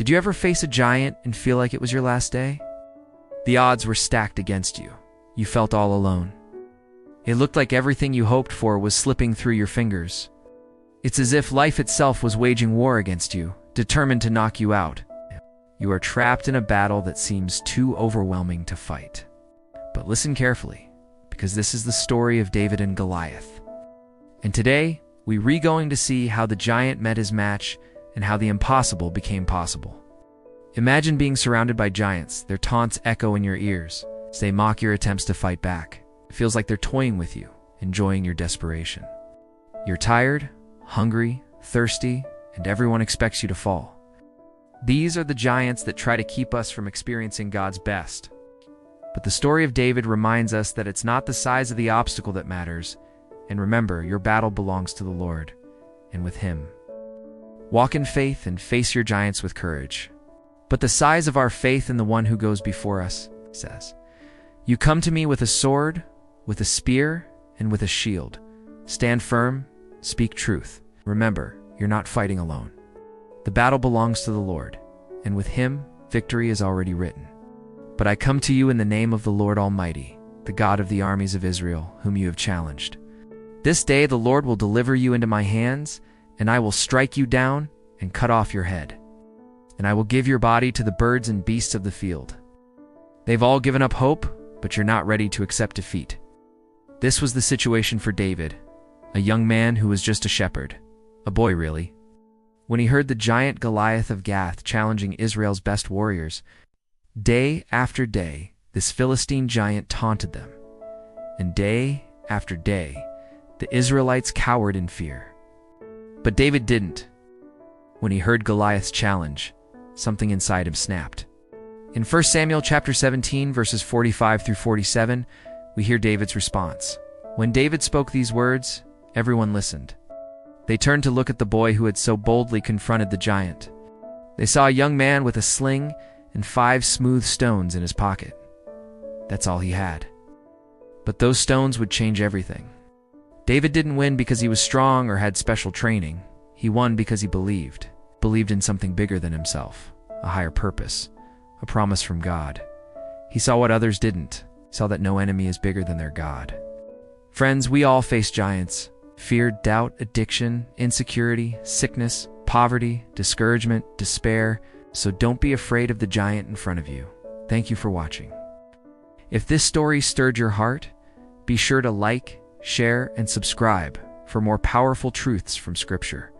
Did you ever face a giant and feel like it was your last day? The odds were stacked against you. You felt all alone. It looked like everything you hoped for was slipping through your fingers. It's as if life itself was waging war against you, determined to knock you out. You are trapped in a battle that seems too overwhelming to fight. But listen carefully, because this is the story of David and Goliath. And today, we're going to see how the giant met his match and how the impossible became possible. Imagine being surrounded by giants, their taunts echo in your ears as they mock your attempts to fight back. It feels like they're toying with you, enjoying your desperation. You're tired, hungry, thirsty, and everyone expects you to fall. These are the giants that try to keep us from experiencing God's best. But the story of David reminds us that it's not the size of the obstacle that matters, and remember, your battle belongs to the Lord, and with Him. Walk in faith and face your giants with courage. But the size of our faith in the one who goes before us says, "You come to me with a sword, with a spear, and with a shield. Stand firm, speak truth. Remember, you're not fighting alone. The battle belongs to the Lord, and with Him, victory is already written. But I come to you in the name of the Lord Almighty, the God of the armies of Israel, whom you have challenged. This day the Lord will deliver you into my hands, and I will strike you down and cut off your head. And I will give your body to the birds and beasts of the field." They've all given up hope, but you're not ready to accept defeat. This was the situation for David, a young man who was just a shepherd. A boy, really. When he heard the giant Goliath of Gath challenging Israel's best warriors, day after day, this Philistine giant taunted them. And day after day, the Israelites cowered in fear. But David didn't. When he heard Goliath's challenge, something inside him snapped. In 1 Samuel chapter 17, verses 45 through 47, we hear David's response. When David spoke these words, everyone listened. They turned to look at the boy who had so boldly confronted the giant. They saw a young man with a sling and 5 smooth stones in his pocket. That's all he had. But those stones would change everything. David didn't win because he was strong or had special training. He won because he believed in something bigger than himself, a higher purpose, a promise from God. He saw what others didn't, saw that no enemy is bigger than their God. Friends, we all face giants: fear, doubt, addiction, insecurity, sickness, poverty, discouragement, despair. So don't be afraid of the giant in front of you. Thank you for watching. If this story stirred your heart, be sure to like, share, and subscribe for more powerful truths from Scripture.